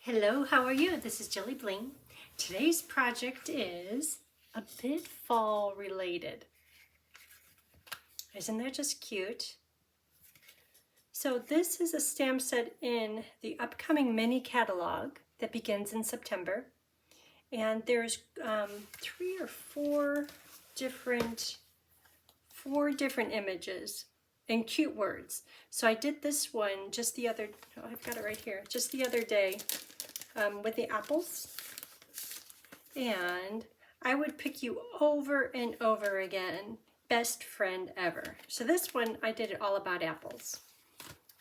Hello, how are you? This is JilliBling. Today's project is a bit fall related. Isn't that just cute? So this is a stamp set in the upcoming mini catalog that begins in September. And there's four different images and cute words. So I did this one just the other, I've got it right here, just the other day with the apples. And I would pick you over and over again, best friend ever. So this one, I did it all about apples.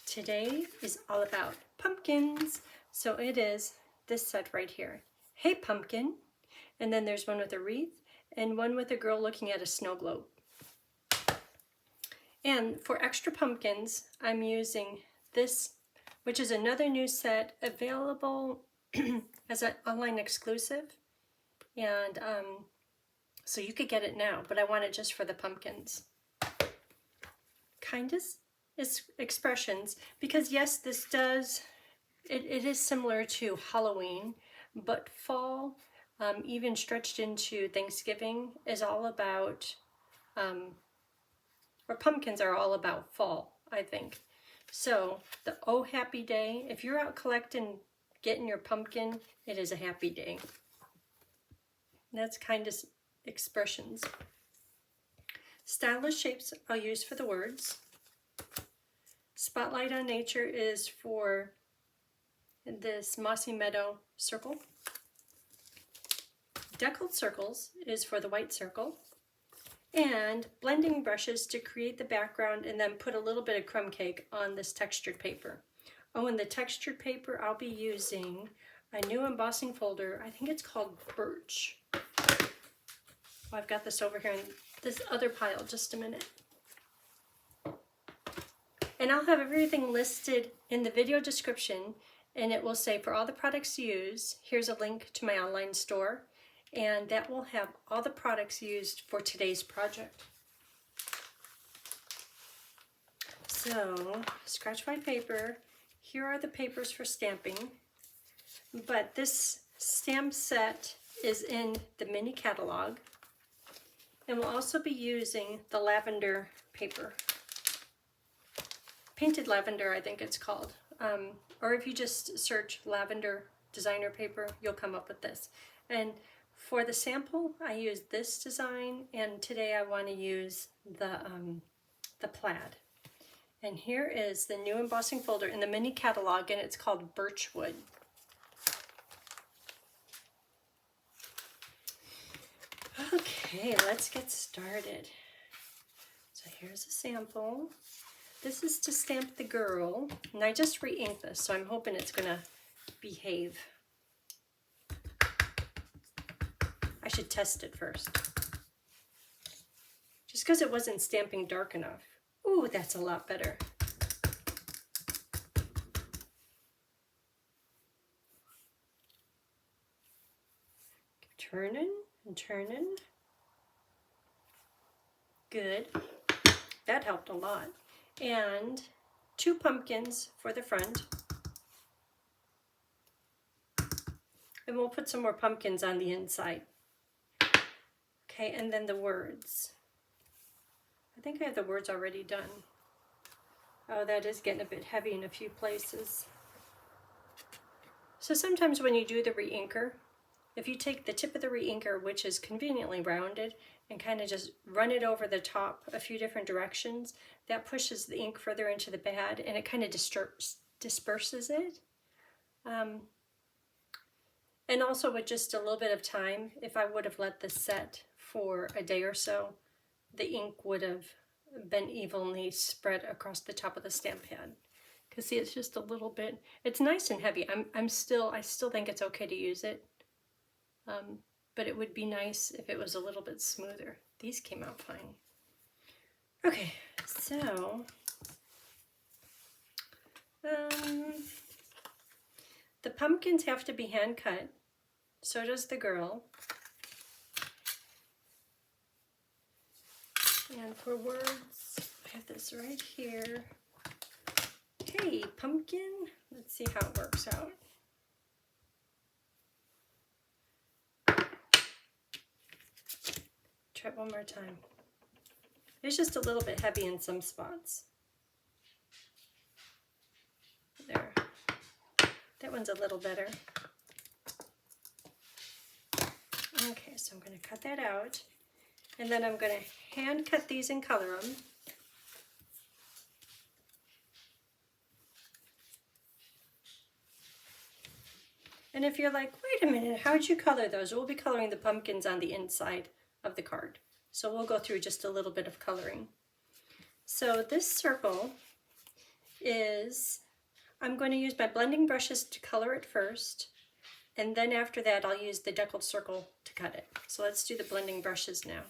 Today is all about pumpkins. So it is this set right here. Hey pumpkin. And then there's one with a wreath and one with a girl looking at a snow globe. And for extra pumpkins, I'm using this, which is another new set available as an online exclusive. And so you could get it now, but I want it just for the pumpkins. Kindness is expressions, because yes, this does, it is similar to Halloween, but fall, even stretched into Thanksgiving, is all about, or pumpkins are all about fall, I think. So the Oh Happy Day, if you're out collecting, getting your pumpkin, it is a happy day. That's kind of expressions. Stylish shapes I'll use for the words. Spotlight on Nature is for this Mossy Meadow circle. Deckled Circles is for the white circle. And blending brushes to create the background and then put a little bit of crumb cake on this textured paper. Oh, and the textured paper, I'll be using a new embossing folder. I think it's called Birch. Oh, I've got this over here in this other pile, just a minute. And I'll have everything listed in the video description, and it will say for all the products used, here's a link to my online store, and that will have all the products used for today's project. So, scratch white paper. Here are the papers for stamping, but this stamp set is in the mini catalog, and we'll also be using the lavender paper. Painted lavender, I think it's called. Or if you just search lavender designer paper, you'll come up with this. And for the sample, I used this design, and today I want to use the plaid. And here is the new embossing folder in the mini catalog, and it's called Birchwood. Okay, let's get started. So here's a sample. This is to stamp the girl, and I just re-inked this, so I'm hoping it's gonna behave. I should test it first. Just because it wasn't stamping dark enough. Ooh, that's a lot better. Keep turning and turning. Good. That helped a lot. And 2 pumpkins for the front. And we'll put some more pumpkins on the inside. Okay, and then the words. I think I have the words already done. Oh, that is getting a bit heavy in a few places. So sometimes when you do the re-inker, if you take the tip of the re-inker, which is conveniently rounded, and kind of just run it over the top a few different directions, that pushes the ink further into the pad, and it kind of disperses it. And also with just a little bit of time, if I would have let this set for a day or so, the ink would have been evenly spread across the top of the stamp pad. Because see, it's just a little bit, it's nice and heavy. I still think it's okay to use it. But it would be nice if it was a little bit smoother. These came out fine. Okay, so the pumpkins have to be hand cut. So does the girl. And for words, I have this right here. Hey, pumpkin. Let's see how it works out. try it one more time. It's just a little bit heavy in some spots. There. That one's a little better. Okay, so I'm going to cut that out. And then I'm going to hand cut these and color them. And if you're like, wait a minute, how'd you color those? We'll be coloring the pumpkins on the inside of the card. So we'll go through just a little bit of coloring. So this circle is, I'm going to use my blending brushes to color it first. And then after that, I'll use the deckled circle to cut it. So let's do the blending brushes now.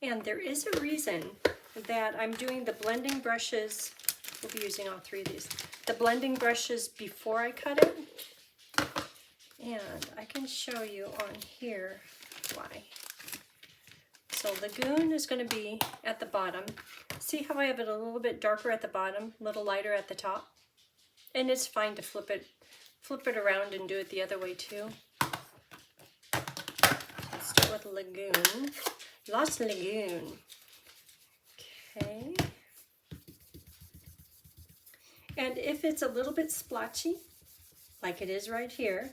And there is a reason that I'm doing the blending brushes. We'll be using all three of these. The blending brushes before I cut it. And I can show you on here why. So Lagoon is going to be at the bottom. See how I have it a little bit darker at the bottom, a little lighter at the top? And it's fine to flip it around and do it the other way too. Let's start with Lagoon. Lost Lagoon. Okay. And if it's a little bit splotchy, like it is right here,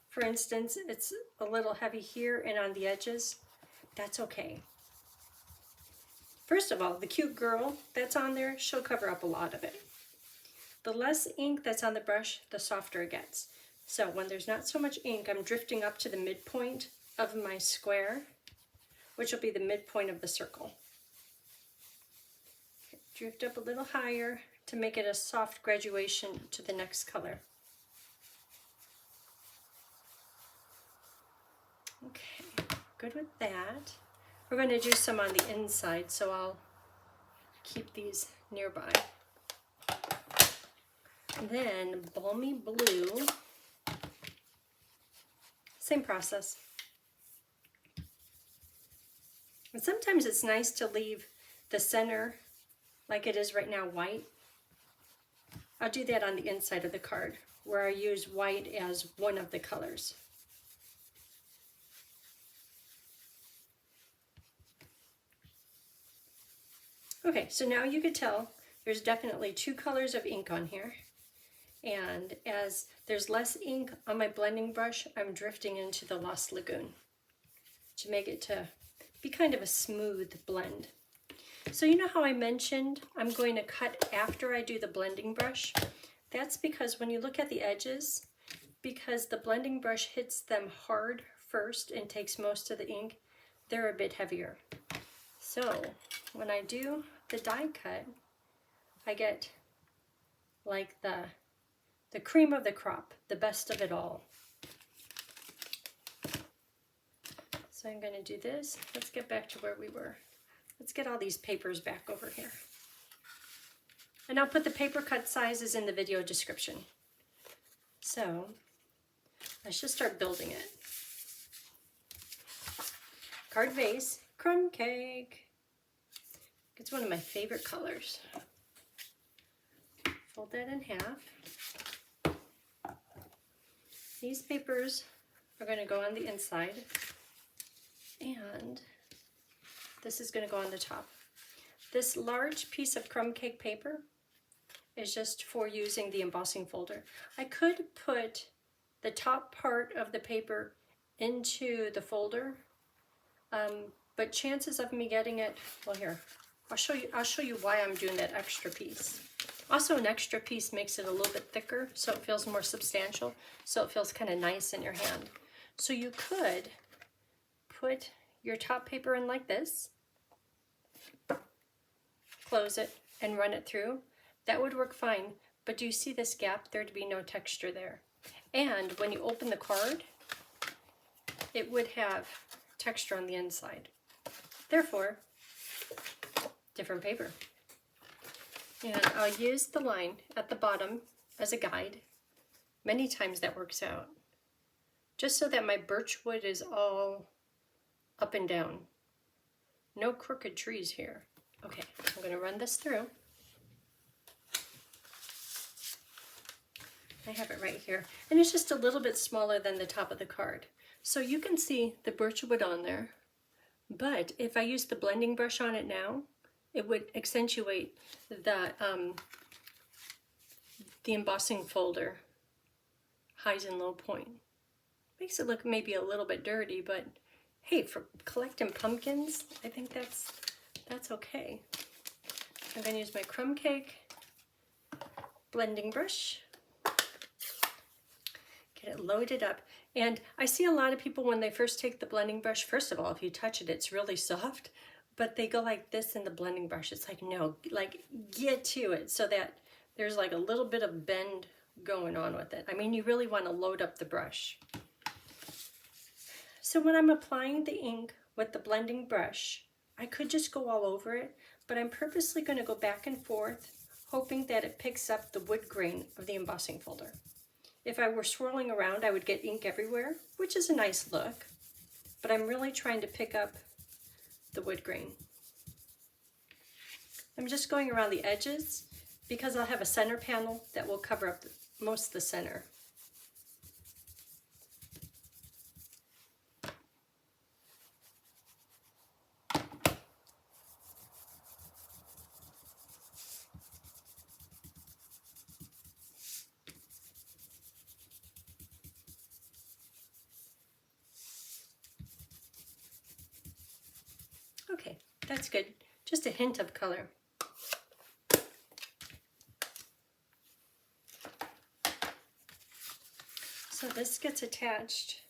for instance, it's a little heavy here and on the edges, that's okay. First of all, the cute girl that's on there, she'll cover up a lot of it. The less ink that's on the brush, the softer it gets. So when there's not so much ink, I'm drifting up to the midpoint of my square, which will be the midpoint of the circle. Okay, drift up a little higher to make it a soft graduation to the next color. Okay, good with that. We're going to do some on the inside, so I'll keep these nearby. And then Balmy Blue, same process. And sometimes it's nice to leave the center, like it is right now, white. I'll do that on the inside of the card, where I use white as one of the colors. Okay, so now you could tell there's definitely two colors of ink on here. And as there's less ink on my blending brush, I'm drifting into the Lost Lagoon to make it to be kind of a smooth blend. So you know how I mentioned I'm going to cut after I do the blending brush? That's because when you look at the edges, because the blending brush hits them hard first and takes most of the ink, they're a bit heavier. So when I do the die cut, I get like the cream of the crop, the best of it all. So I'm going to do this. Let's get back to where we were. Let's get all these papers back over here. And I'll put the paper cut sizes in the video description. So let's just start building it. Card vase, crumb cake. It's one of my favorite colors. Fold that in half. These papers are going to go on the inside, and this is going to go on the top. This large piece of crumb cake paper is just for using the embossing folder. I could put the top part of the paper into the folder, but chances of me getting it, well, here, I'll show you why I'm doing that extra piece. Also, an extra piece makes it a little bit thicker, so it feels more substantial, so it feels kind of nice in your hand. So you could put your top paper in like this, close it, and run it through. That would work fine, but do you see this gap? There'd be no texture there. And when you open the card, it would have texture on the inside. Therefore, different paper. And I'll use the line at the bottom as a guide. Many times that works out. Just so that my birch wood is all up and down. No crooked trees here. Okay, I'm going to run this through. I have it right here. And it's just a little bit smaller than the top of the card. So you can see the birchwood on there. But if I use the blending brush on it now, it would accentuate the embossing folder, highs and low point. Makes it look maybe a little bit dirty, but hey, for collecting pumpkins, I think that's okay. I'm going to use my crumb cake blending brush. Get it loaded up. And I see a lot of people when they first take the blending brush, first of all, if you touch it, it's really soft, but they go like this in the blending brush. It's like, no, like get to it so that there's like a little bit of bend going on with it. I mean, you really want to load up the brush. So when I'm applying the ink with the blending brush, I could just go all over it, but I'm purposely going to go back and forth, hoping that it picks up the wood grain of the embossing folder. If I were swirling around, I would get ink everywhere, which is a nice look, but I'm really trying to pick up the wood grain. I'm just going around the edges because I'll have a center panel that will cover up most of the center. Okay, that's good. Just a hint of color. So this gets attached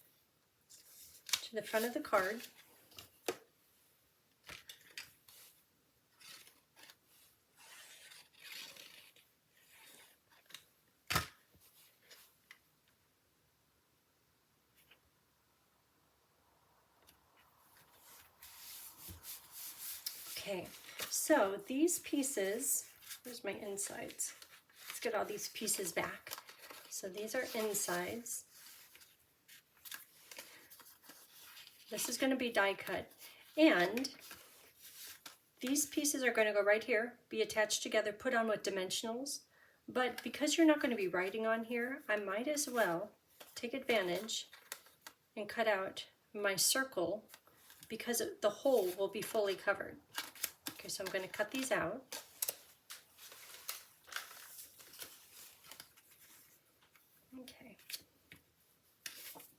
to the front of the card. Okay, so these pieces, where's my insides? Let's get all these pieces back. So these are insides. This is going to be die cut. And these pieces are going to go right here, be attached together, put on with dimensionals. But because you're not going to be writing on here, I might as well take advantage and cut out my circle because the hole will be fully covered. Okay, so I'm going to cut these out. Okay.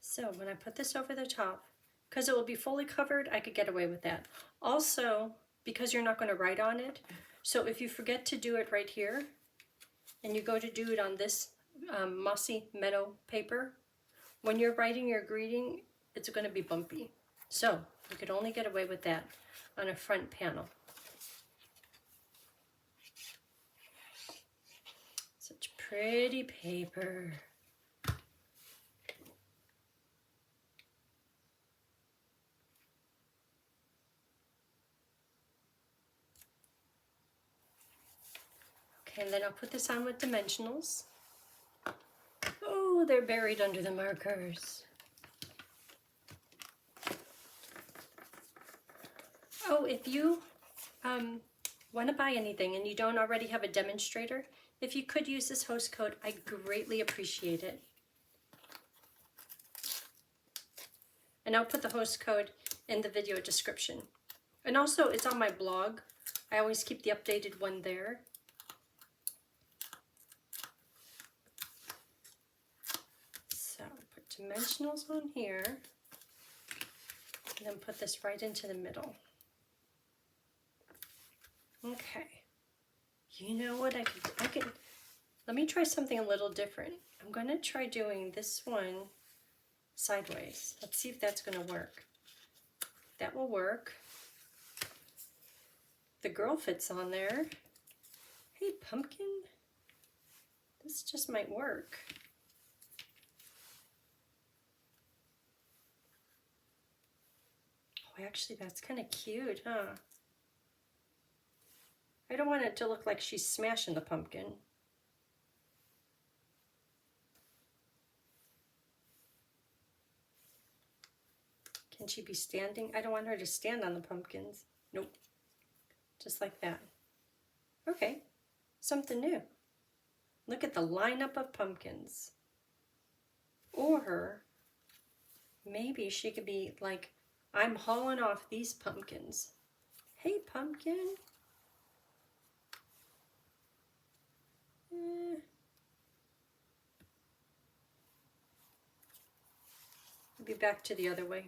So when I put this over the top, because it will be fully covered, I could get away with that. Also, because you're not going to write on it, so if you forget to do it right here, and you go to do it on this mossy meadow paper, when you're writing your greeting, it's going to be bumpy. So you could only get away with that on a front panel. Such pretty paper. Okay, and then I'll put this on with dimensionals. Oh, they're buried under the markers. Oh, if you want to buy anything and you don't already have a demonstrator, if you could use this host code, I greatly appreciate it. And I'll put the host code in the video description. And also, it's on my blog. I always keep the updated one there. So, put dimensionals on here. And then put this right into the middle. Okay. You know what I could, let me try something a little different. I'm going to try doing this one sideways. Let's see if that's going to work. That will work. The girl fits on there. Hey, pumpkin. This just might work. Oh, actually, that's kind of cute, huh? I don't want it to look like she's smashing the pumpkin. Can she be standing? I don't want her to stand on the pumpkins. Nope. Just like that. Okay, something new. Look at the lineup of pumpkins. Or maybe she could be like, I'm hauling off these pumpkins. Hey, pumpkin. Be back to the other way.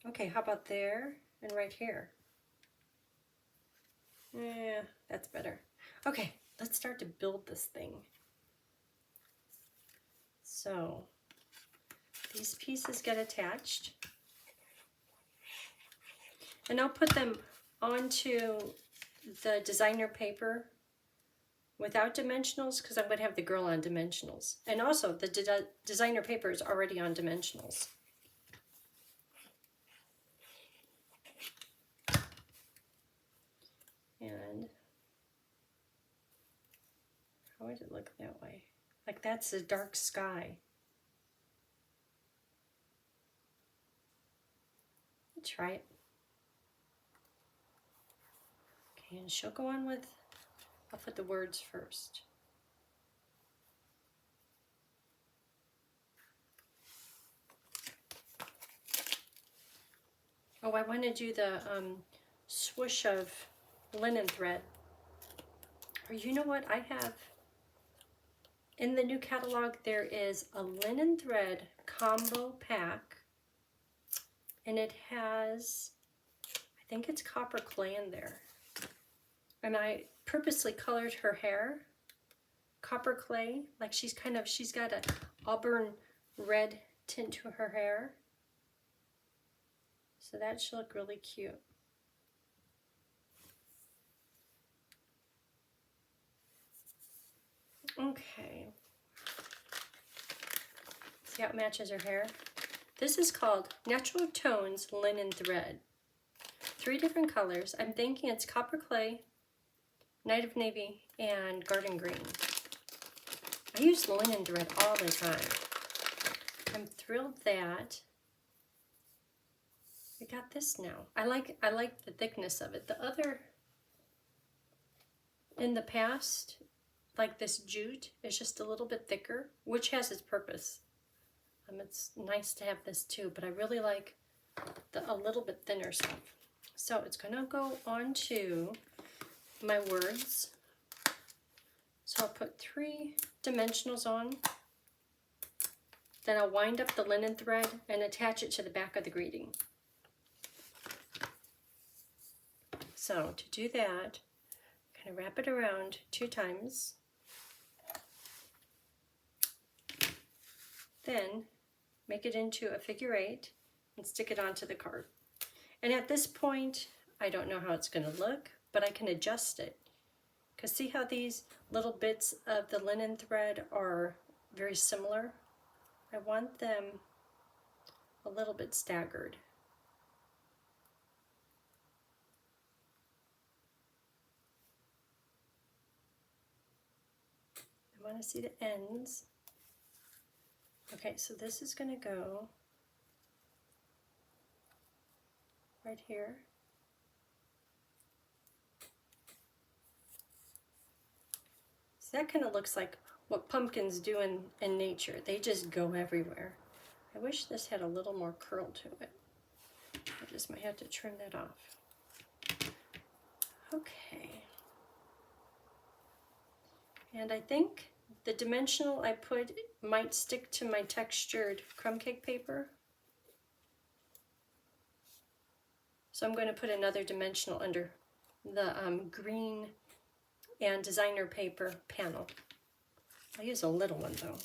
Okay, how about there and right here? Yeah, that's better. Okay, let's start to build this thing. So these pieces get attached, and I'll put them onto the designer paper without dimensionals because I'm going to have the girl on dimensionals. And also the designer paper is already on dimensionals. And how would it look that way? Like that's a dark sky. Let's try it. Okay, and she'll go on with, I'll put the words first. Oh, I want to do the swoosh of linen thread. Or you know what I have? In the new catalog, there is a linen thread combo pack, and it has, I think it's copper clay in there. And I purposely colored her hair copper clay, like she's got an auburn red tint to her hair. So that should look really cute. Okay. See how it matches her hair? This is called Natural Tones Linen Thread. 3 different colors. I'm thinking it's copper clay, night of navy, and garden green. I use linen thread all the time. I'm thrilled that we got this now. I like the thickness of it. The other, in the past, like this jute, is just a little bit thicker, which has its purpose. It's nice to have this too, but I really like a little bit thinner stuff. So it's gonna go onto my words. So I'll put 3 dimensionals on. Then I'll wind up the linen thread and attach it to the back of the greeting. So to do that, kind of wrap it around 2 times. Then make it into a figure 8 and stick it onto the card. And at this point, I don't know how it's going to look, but I can adjust it. Because see how these little bits of the linen thread are very similar? I want them a little bit staggered. I want to see the ends. Okay, so this is going to go right here. So that kind of looks like what pumpkins do in nature. They just go everywhere. I wish this had a little more curl to it. I just might have to trim that off. Okay. And I think the dimensional I put might stick to my textured crumb cake paper. So I'm going to put another dimensional under the green and designer paper panel. I'll use a little one though.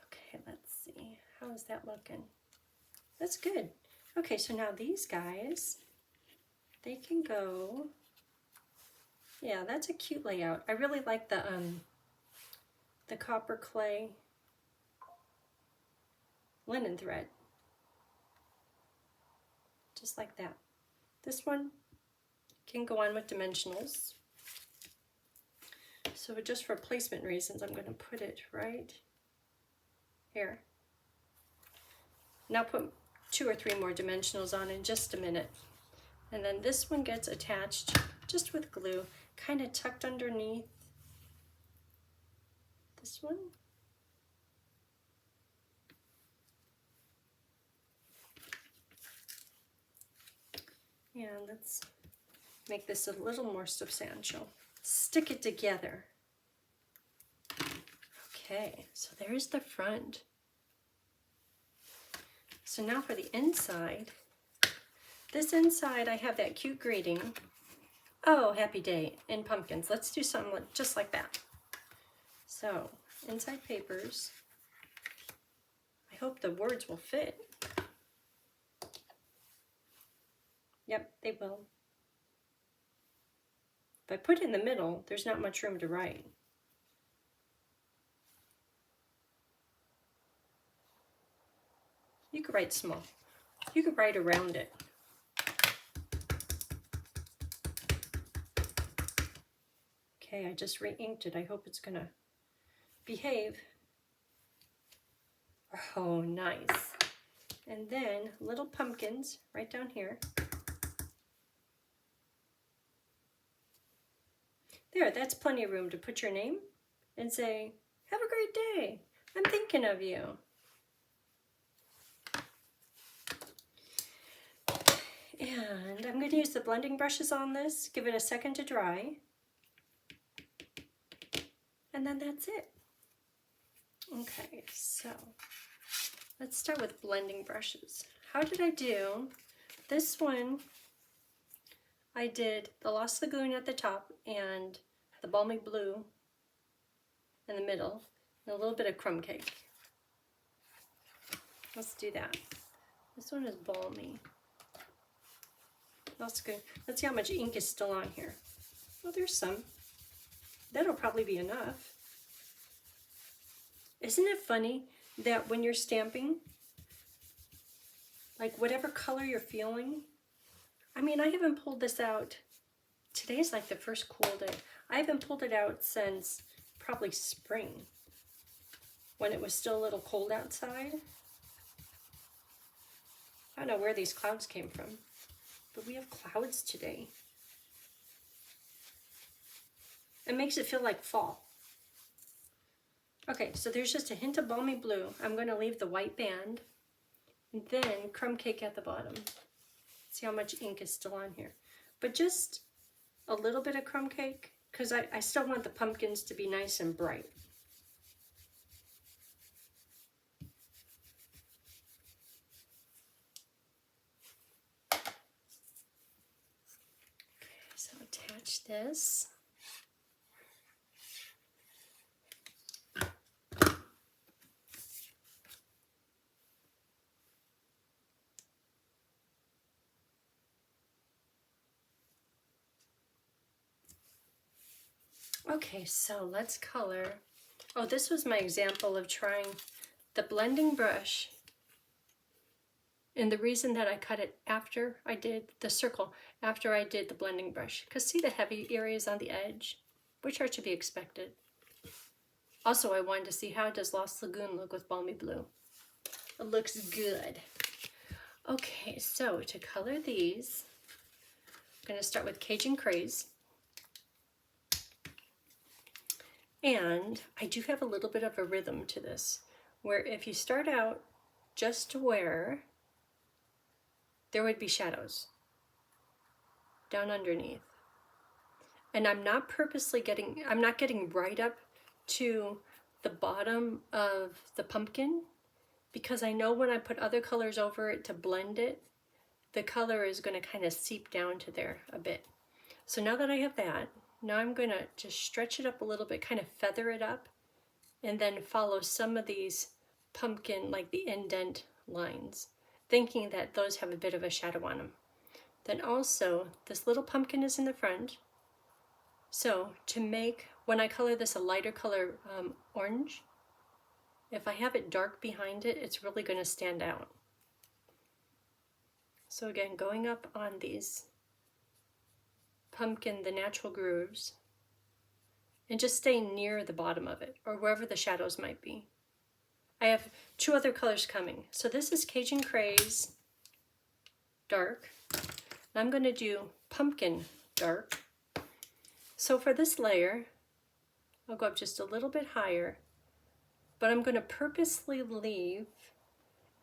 Okay, let's see. How is that looking? That's good. Okay, so now these guys, they can go. Yeah, that's a cute layout. I really like the copper clay linen thread. Just like that. This one can go on with dimensionals. So just for placement reasons, I'm going to put it right Here. Now put 2 or 3 more dimensionals on in just a minute. And then this one gets attached just with glue, kind of tucked underneath this one. And let's make this a little more substantial. Stick it together. Okay, so there's the front. So now for the inside. This inside, I have that cute greeting. Oh, happy day, in pumpkins. Let's do something just like that. So, inside papers. I hope the words will fit. Yep, they will. If I put it in the middle, there's not much room to write. You could write small. You could write around it. Okay, I just re-inked it. I hope it's gonna behave. Oh, nice. And then little pumpkins right down here. There, that's plenty of room to put your name and say, have a great day. I'm thinking of you. And I'm going to use the blending brushes on this, give it a second to dry. And then that's it. Okay, so let's start with blending brushes. How did I do? This one, I did the Lost Lagoon at the top and the Balmy Blue in the middle, and a little bit of crumb cake. Let's do that. This one is balmy. That's good. Let's see how much ink is still on here. Well, there's some. That'll probably be enough. Isn't it funny that when you're stamping, like whatever color you're feeling, I mean, I haven't pulled this out. Today's like the first cool day. I haven't pulled it out since probably spring, when it was still a little cold outside. I don't know where these clouds came from, but we have clouds today. It makes it feel like fall. Okay, so there's just a hint of balmy blue. I'm going to leave the white band, and then crumb cake at the bottom. See how much ink is still on here. But just a little bit of crumb cake, because I still want the pumpkins to be nice and bright. Okay, so attach this. Okay, so let's color. Oh, this was my example of trying the blending brush. And the reason that I cut it after I did the circle, after I did the blending brush, because see the heavy areas on the edge, which are to be expected. Also, I wanted to see how does Lost Lagoon look with balmy blue. It looks good. Okay, so to color these, I'm going to start with Cajun Craze. And I do have a little bit of a rhythm to this, where if you start out just where there would be shadows down underneath. And I'm not purposely getting, I'm not getting right up to the bottom of the pumpkin, because I know when I put other colors over it to blend it, the color is going to kind of seep down to there a bit. So now that I have that, now I'm going to just stretch it up a little bit, kind of feather it up, and then follow some of these pumpkin, like the indent lines, thinking that those have a bit of a shadow on them. Then also, this little pumpkin is in the front. So to make, when I color this a lighter color orange, if I have it dark behind it, it's really going to stand out. So again, going up on these pumpkin, the natural grooves, and just stay near the bottom of it, or wherever the shadows might be. I have two other colors coming. So this is Cajun Craze Dark. And I'm going to do Pumpkin Dark. So for this layer, I'll go up just a little bit higher, but I'm going to purposely leave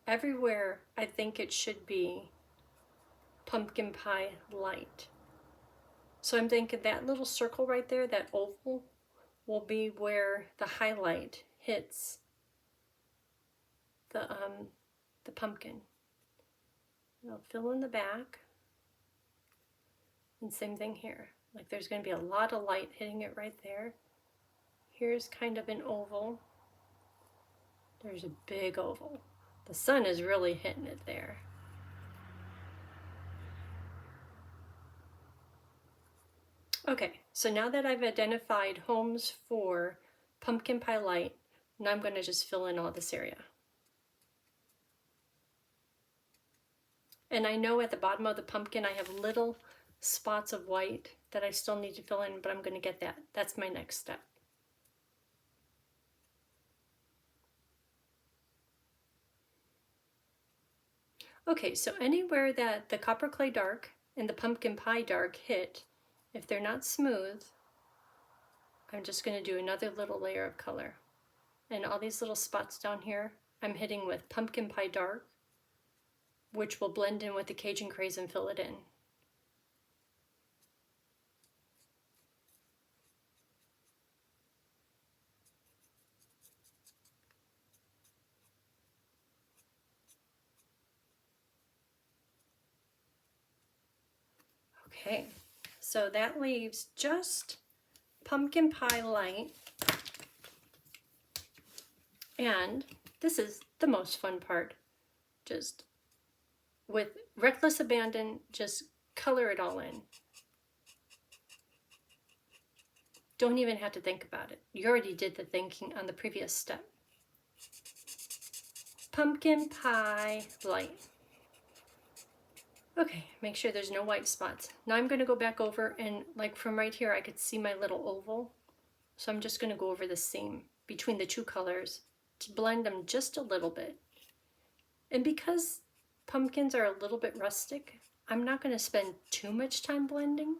everywhere I think it should be pumpkin pie light. So I'm thinking that little circle right there, that oval, will be where the highlight hits the pumpkin. And I'll fill in the back. And same thing here. Like there's going to be a lot of light hitting it right there. Here's kind of an oval. There's a big oval. The sun is really hitting it there. Okay, so now that I've identified homes for pumpkin pie light, now I'm going to just fill in all this area. And I know at the bottom of the pumpkin I have little spots of white that I still need to fill in, but I'm going to get that. That's my next step. Okay, so anywhere that the copper clay dark and the pumpkin pie dark hit, if they're not smooth, I'm just going to do another little layer of color. And all these little spots down here, I'm hitting with pumpkin pie dark, which will blend in with the Cajun Craze and fill it in. Okay, so that leaves just pumpkin pie light. And this is the most fun part. Just with reckless abandon, just color it all in. Don't even have to think about it. You already did the thinking on the previous step. Pumpkin pie light. Okay, make sure there's no white spots. Now I'm going to go back over and like from right here I could see my little oval. So I'm just going to go over the seam between the two colors to blend them just a little bit. And because pumpkins are a little bit rustic, I'm not going to spend too much time blending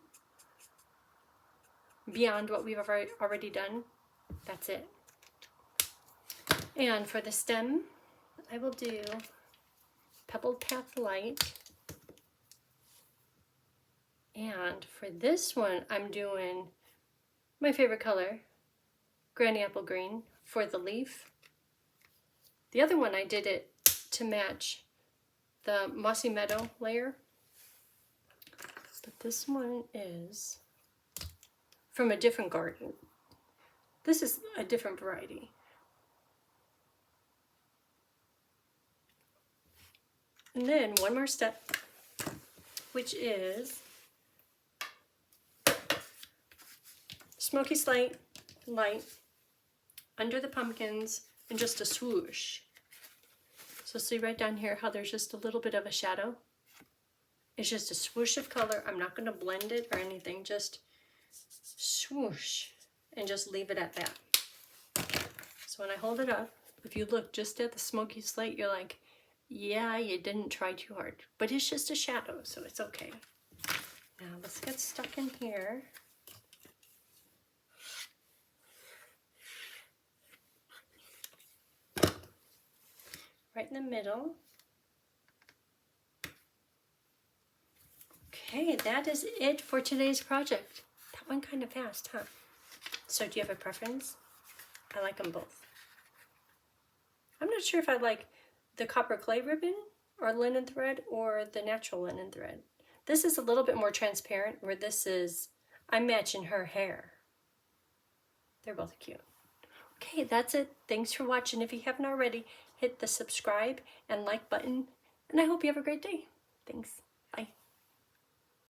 beyond what we've already done. That's it. And for the stem, I will do Pebbled Path Light. And for this one, I'm doing my favorite color, Granny Apple Green, for the leaf. The other one I did it to match the Mossy Meadow layer. But this one is from a different garden. This is a different variety. And then one more step, which is Smoky Slate light under the pumpkins and just a swoosh. So see right down here how there's just a little bit of a shadow? It's just a swoosh of color. I'm not going to blend it or anything, just swoosh and just leave it at that. So when I hold it up, if you look just at the smoky slate, you're like, yeah, you didn't try too hard, but it's just a shadow, so it's okay. Now let's get stuck in here. Right in the middle. Okay, that is it for today's project. That went kind of fast, huh? So do you have a preference? I like them both. I'm not sure if I like the copper clay ribbon or linen thread or the natural linen thread. This is a little bit more transparent, where this is, I'm matching her hair. They're both cute. Okay, that's it. Thanks for watching. If you haven't already, hit the subscribe and like button, and I hope you have a great day. Thanks.